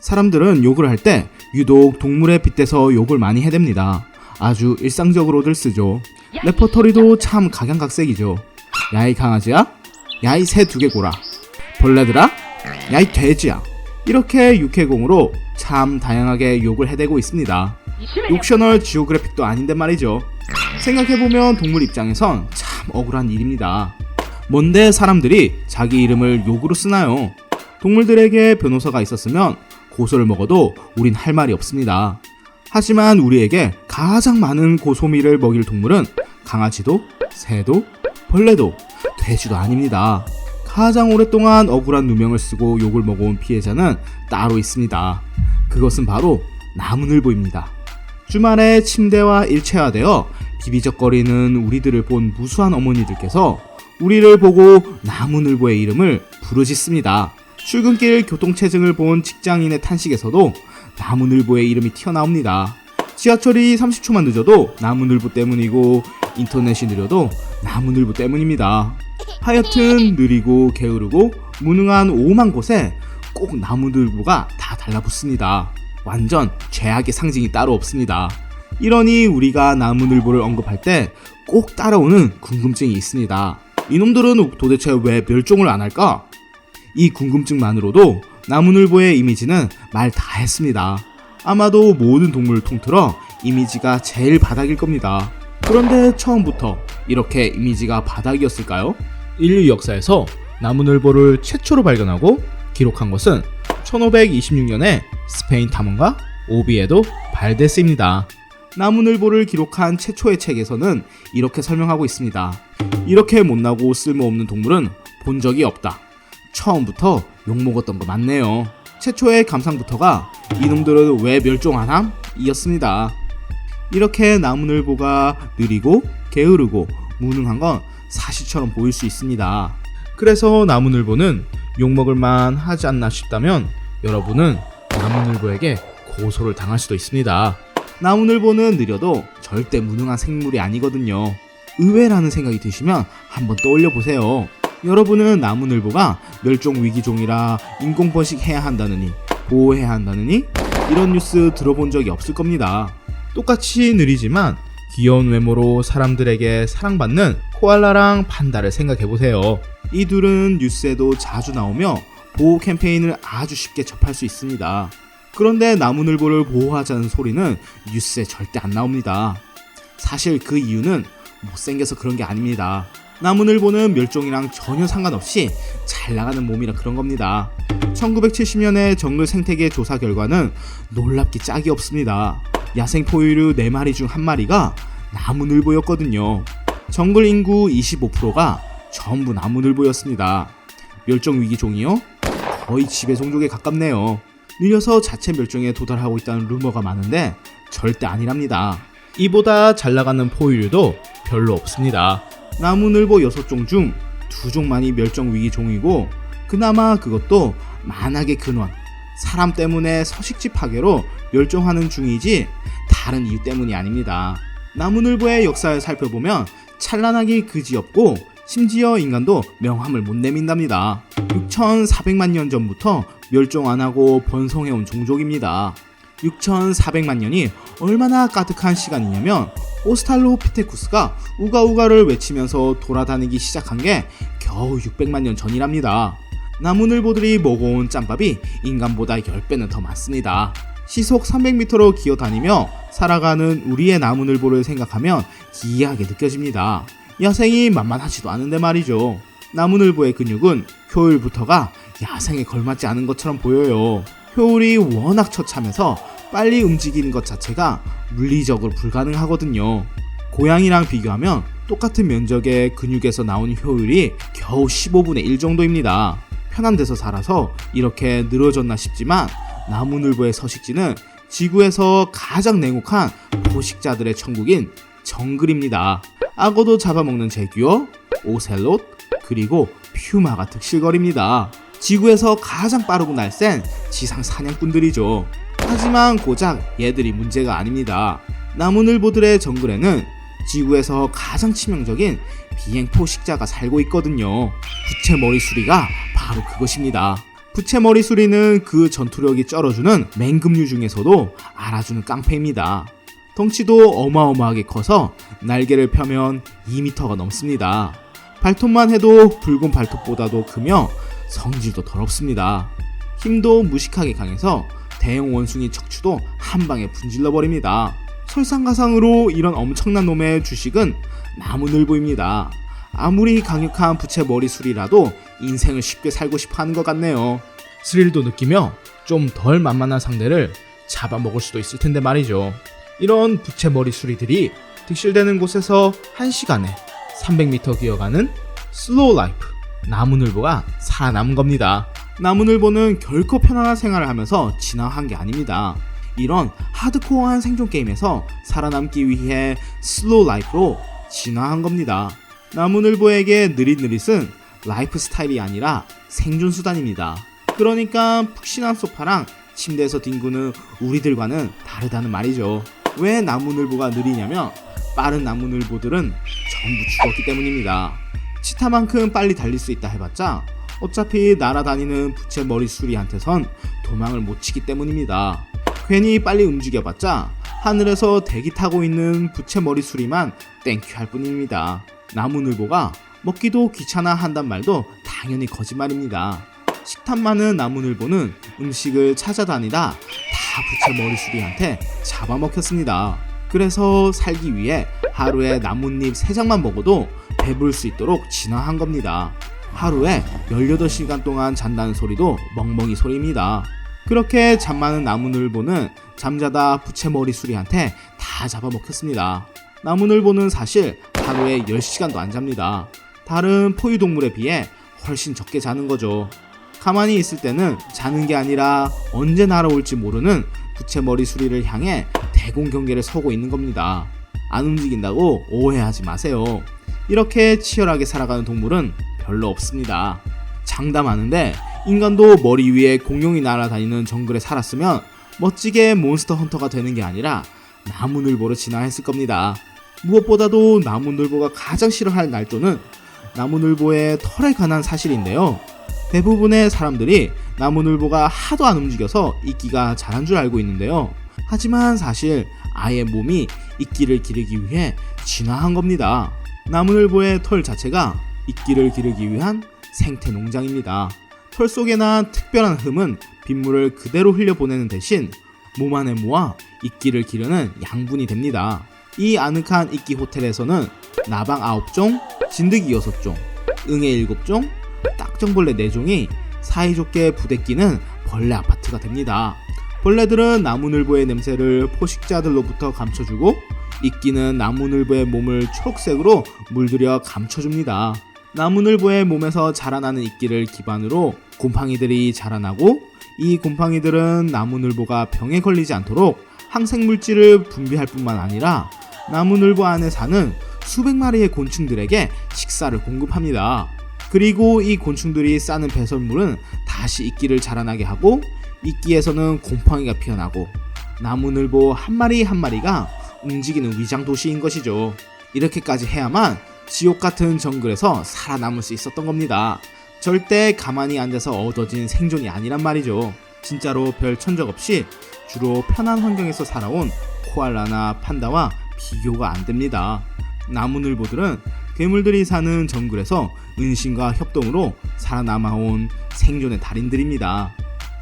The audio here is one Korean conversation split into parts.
사람들은 욕을 할 때 유독 동물에 빗대서 욕을 많이 해댑니다. 아주 일상적으로들 쓰죠. 레퍼토리도 참 각양각색이죠. 야이 강아지야? 야이 새 두개골아. 벌레들아? 야이 돼지야. 이렇게 육해공으로 참 다양하게 욕을 해대고 있습니다. 욕셔널 지오그래픽도 아닌데 말이죠. 생각해보면 동물 입장에선 참 억울한 일입니다. 뭔데 사람들이 자기 이름을 욕으로 쓰나요? 동물들에게 변호사가 있었으면 고소를 먹어도 우린 할 말이 없습니다. 하지만 우리에게 가장 많은 고소미를 먹일 동물은 강아지도, 새도, 벌레도, 돼지도 아닙니다. 가장 오랫동안 억울한 누명을 쓰고 욕을 먹어온 피해자는 따로 있습니다. 그것은 바로 나무늘보입니다. 주말에 침대와 일체화되어 비비적거리는 우리들을 본 무수한 어머니들께서 우리를 보고 나무늘보의 이름을 부르짖습니다. 출근길 교통체증을 본 직장인의 탄식에서도 나무늘보의 이름이 튀어나옵니다. 지하철이 30초만 늦어도 나무늘보 때문이고 인터넷이 느려도 나무늘보 때문입니다. 하여튼 느리고 게으르고 무능한 오만 곳에 꼭 나무늘보가 다 달라붙습니다. 완전 죄악의 상징이 따로 없습니다. 이러니 우리가 나무늘보를 언급할 때 꼭 따라오는 궁금증이 있습니다. 이놈들은 도대체 왜 멸종을 안 할까? 이 궁금증만으로도 나무늘보의 이미지는 말 다 했습니다. 아마도 모든 동물을 통틀어 이미지가 제일 바닥일 겁니다. 그런데 처음부터 이렇게 이미지가 바닥이었을까요? 인류 역사에서 나무늘보를 최초로 발견하고 기록한 것은 1526년에 스페인 탐험가 오비에도 발데스입니다. 나무늘보를 기록한 최초의 책에서는 이렇게 설명하고 있습니다. 이렇게 못나고 쓸모없는 동물은 본 적이 없다. 처음부터 욕먹었던 거 맞네요. 최초의 감상부터가 이놈들은 왜 멸종 안 함? 이었습니다. 이렇게 나무늘보가 느리고 게으르고 무능한 건 사실처럼 보일 수 있습니다. 그래서 나무늘보는 욕먹을 만 하지 않나 싶다면 여러분은 나무늘보에게 고소를 당할 수도 있습니다. 나무늘보는 느려도 절대 무능한 생물이 아니거든요. 의외라는 생각이 드시면 한번 떠올려 보세요. 여러분은 나무늘보가 멸종위기종이라 인공번식해야 한다느니 보호해야 한다느니 이런 뉴스 들어본 적이 없을 겁니다. 똑같이 느리지만 귀여운 외모로 사람들에게 사랑받는 코알라랑 판다를 생각해보세요. 이 둘은 뉴스에도 자주 나오며 보호 캠페인을 아주 쉽게 접할 수 있습니다. 그런데 나무늘보를 보호하자는 소리는 뉴스에 절대 안 나옵니다. 사실 그 이유는 못생겨서 그런 게 아닙니다. 나무늘보는 멸종이랑 전혀 상관없이 잘 나가는 몸이라 그런 겁니다. 1970년의 정글 생태계 조사 결과는 놀랍게 짝이 없습니다. 야생 포유류 4마리 중 1마리가 나무늘보였거든요. 정글 인구 25%가 전부 나무늘보였습니다. 멸종위기종이요? 거의 지배종족에 가깝네요. 느려서 자체 멸종에 도달하고 있다는 루머가 많은데 절대 아니랍니다. 이보다 잘 나가는 포유류도 별로 없습니다. 나무늘보 6종 중 2종만이 멸종위기종이고 그나마 그것도 만악의 근원, 사람 때문에 서식지 파괴로 멸종하는 중이지 다른 이유 때문이 아닙니다. 나무늘보의 역사를 살펴보면 찬란하기 그지없고 심지어 인간도 명함을 못 내민답니다. 6,400만 년 전부터 멸종 안하고 번성해온 종족입니다. 6,400만 년이 얼마나 까득한 시간이냐면 오스탈로피테쿠스가 우가우가를 외치면서 돌아다니기 시작한 게 겨우 600만 년 전이랍니다. 나무늘보들이 먹어온 짬밥이 인간보다 10배는 더 많습니다. 시속 300m로 기어다니며 살아가는 우리의 나무늘보를 생각하면 기이하게 느껴집니다. 야생이 만만하지도 않은데 말이죠. 나무늘보의 근육은 효율부터가 야생에 걸맞지 않은 것처럼 보여요. 효율이 워낙 처참해서 빨리 움직이는 것 자체가 물리적으로 불가능하거든요. 고양이랑 비교하면 똑같은 면적의 근육에서 나오는 효율이 겨우 15분의 1 정도입니다. 편한 데서 살아서 이렇게 늘어졌나 싶지만 나무늘보의 서식지는 지구에서 가장 냉혹한 포식자들의 천국인 정글입니다. 악어도 잡아먹는 제규어, 오셀롯, 그리고 퓨마가 득실거립니다. 지구에서 가장 빠르고 날쌘 지상 사냥꾼들이죠. 하지만 고작 얘들이 문제가 아닙니다. 나무늘보들의 정글에는 지구에서 가장 치명적인 비행 포식자가 살고 있거든요. 부채 머리수리가 바로 그것입니다. 부채머리 수리는 그 전투력이 쩔어주는 맹금류 중에서도 알아주는 깡패입니다. 덩치도 어마어마하게 커서 날개를 펴면 2m가 넘습니다. 발톱만 해도 붉은 발톱보다도 크며 성질도 더럽습니다. 힘도 무식하게 강해서 대형 원숭이 척추도 한 방에 분질러버립니다. 설상가상으로 이런 엄청난 놈의 주식은 나무늘보입니다. 아무리 강력한 부채머리 수리라도 인생을 쉽게 살고 싶어 하는 것 같네요. 스릴도 느끼며 좀 덜 만만한 상대를 잡아먹을 수도 있을 텐데 말이죠. 이런 부채머리 수리들이 득실되는 곳에서 1시간에 300m 기어가는 슬로우 라이프 나무늘보가 살아남은 겁니다. 나무늘보는 결코 편안한 생활을 하면서 진화한 게 아닙니다. 이런 하드코어한 생존 게임에서 살아남기 위해 슬로우 라이프로 진화한 겁니다. 나무늘보에게 느릿느릿은 라이프 스타일이 아니라 생존 수단입니다. 그러니까 푹신한 소파랑 침대에서 뒹구는 우리들과는 다르다는 말이죠. 왜 나무늘보가 느리냐면 빠른 나무늘보들은 전부 죽었기 때문입니다. 치타만큼 빨리 달릴 수 있다 해봤자 어차피 날아다니는 부채머리 수리한테선 도망을 못 치기 때문입니다. 괜히 빨리 움직여봤자 하늘에서 대기 타고 있는 부채머리 수리만 땡큐 할 뿐입니다. 나무늘보가 먹기도 귀찮아 한단 말도 당연히 거짓말입니다. 식탐 많은 나무늘보는 음식을 찾아다니다 다 부채머리 수리한테 잡아먹혔습니다. 그래서 살기 위해 하루에 나뭇잎 3장만 먹어도 배부를 수 있도록 진화한 겁니다. 하루에 18시간 동안 잔다는 소리도 멍멍이 소리입니다. 그렇게 잠 많은 나무늘보는 잠자다 부채머리 수리한테 다 잡아먹혔습니다. 나무늘보는 사실 하루에 10시간도 안 잡니다. 다른 포유동물에 비해 훨씬 적게 자는 거죠. 가만히 있을 때는 자는 게 아니라 언제 날아올지 모르는 부채머리 수리를 향해 대공경계를 서고 있는 겁니다. 안 움직인다고 오해하지 마세요. 이렇게 치열하게 살아가는 동물은 별로 없습니다. 장담하는데 인간도 머리 위에 공룡이 날아다니는 정글에 살았으면 멋지게 몬스터 헌터가 되는 게 아니라 나무늘보로 진화했을 겁니다. 무엇보다도 나무늘보가 가장 싫어할 날조는 나무늘보의 털에 관한 사실인데요. 대부분의 사람들이 나무늘보가 하도 안 움직여서 이끼가 자란 줄 알고 있는데요. 하지만 사실 아예 몸이 이끼를 기르기 위해 진화한 겁니다. 나무늘보의 털 자체가 이끼를 기르기 위한 생태 농장입니다. 털 속에 난 특별한 흠은 빗물을 그대로 흘려보내는 대신 몸 안에 모아 이끼를 기르는 양분이 됩니다. 이 아늑한 이끼 호텔에서는 나방 9종, 진드기 6종, 응애 7종, 딱정벌레 4종이 사이좋게 부대끼는 벌레 아파트가 됩니다. 벌레들은 나무늘보의 냄새를 포식자들로부터 감춰주고 이끼는 나무늘보의 몸을 초록색으로 물들여 감춰줍니다. 나무늘보의 몸에서 자라나는 이끼를 기반으로 곰팡이들이 자라나고 이 곰팡이들은 나무늘보가 병에 걸리지 않도록 항생물질을 분비할 뿐만 아니라 나무늘보 안에 사는 수백 마리의 곤충들에게 식사를 공급합니다. 그리고 이 곤충들이 싸는 배설물은 다시 이끼를 자라나게 하고 이끼에서는 곰팡이가 피어나고 나무늘보 한 마리 한 마리가 움직이는 위장 도시인 것이죠. 이렇게까지 해야만 지옥 같은 정글에서 살아남을 수 있었던 겁니다. 절대 가만히 앉아서 얻어진 생존이 아니란 말이죠. 진짜로 별 천적 없이 주로 편한 환경에서 살아온 코알라나 판다와 비교가 안 됩니다. 나무늘보들은 괴물들이 사는 정글에서 은신과 협동으로 살아남아온 생존의 달인들입니다.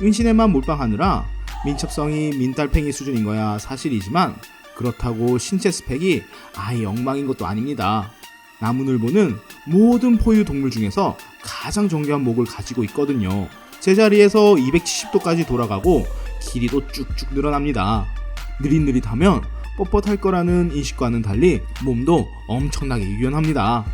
은신에만 몰빵하느라 민첩성이 민달팽이 수준인 거야 사실이지만 그렇다고 신체 스펙이 아예 엉망인 것도 아닙니다. 나무늘보는 모든 포유 동물 중에서 가장 정교한 목을 가지고 있거든요. 제자리에서 270도까지 돌아가고 길이도 쭉쭉 늘어납니다. 느릿느릿하면 뻣뻣할 거라는 인식과는 달리 몸도 엄청나게 유연합니다.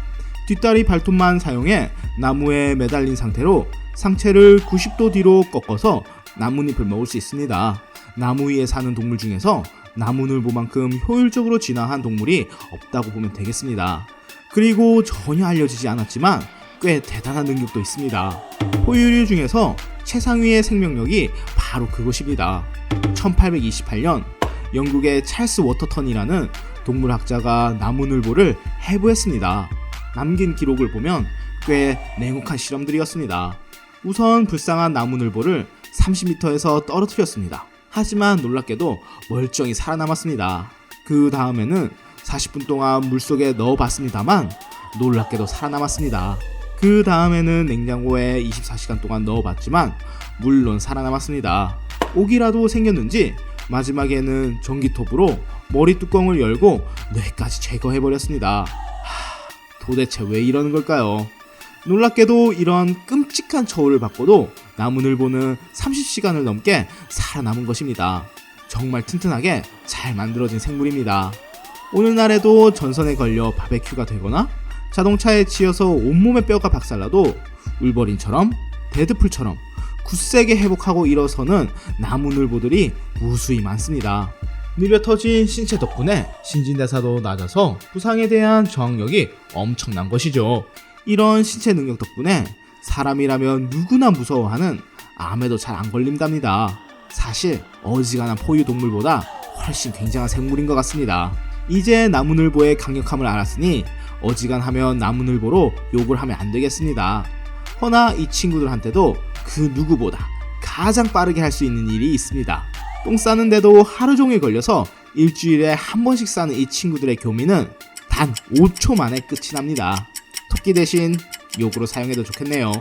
뒷다리 발톱만 사용해 나무에 매달린 상태로 상체를 90도 뒤로 꺾어서 나뭇잎을 먹을 수 있습니다. 나무 위에 사는 동물 중에서 나무늘보만큼 효율적으로 진화한 동물이 없다고 보면 되겠습니다. 그리고 전혀 알려지지 않았지만 꽤 대단한 능력도 있습니다. 포유류 중에서 최상위의 생명력이 바로 그것입니다. 1828년 영국의 찰스 워터턴이라는 동물학자가 나무늘보를 해부했습니다. 남긴 기록을 보면 꽤 냉혹한 실험들이었습니다. 우선 불쌍한 나무늘보를 30m에서 떨어뜨렸습니다. 하지만 놀랍게도 멀쩡히 살아남았습니다. 그 다음에는 40분 동안 물속에 넣어봤습니다만 놀랍게도 살아남았습니다. 그 다음에는 냉장고에 24시간 동안 넣어봤지만 물론 살아남았습니다. 오기라도 생겼는지 마지막에는 전기톱으로 머리 뚜껑을 열고 뇌까지 제거해버렸습니다. 도대체 왜 이러는 걸까요? 놀랍게도 이런 끔찍한 처우를 받고도 나무늘보는 30시간을 넘게 살아남은 것입니다. 정말 튼튼하게 잘 만들어진 생물입니다. 오늘날에도 전선에 걸려 바베큐가 되거나 자동차에 치여서 온몸의 뼈가 박살나도 울버린처럼 데드풀처럼 굳세게 회복하고 일어서는 나무늘보들이 무수히 많습니다. 느려터진 신체 덕분에 신진대사도 낮아서 부상에 대한 저항력이 엄청난 것이죠. 이런 신체 능력 덕분에 사람이라면 누구나 무서워하는 암에도 잘 안 걸린답니다. 사실 어지간한 포유동물보다 훨씬 굉장한 생물인 것 같습니다. 이제 나무늘보의 강력함을 알았으니 어지간하면 나무늘보로 욕을 하면 안 되겠습니다. 허나 이 친구들한테도 그 누구보다 가장 빠르게 할 수 있는 일이 있습니다. 똥 싸는데도 하루 종일 걸려서 일주일에 한 번씩 싸는 이 친구들의 교미는 단 5초 만에 끝이 납니다. 토끼 대신 욕으로 사용해도 좋겠네요.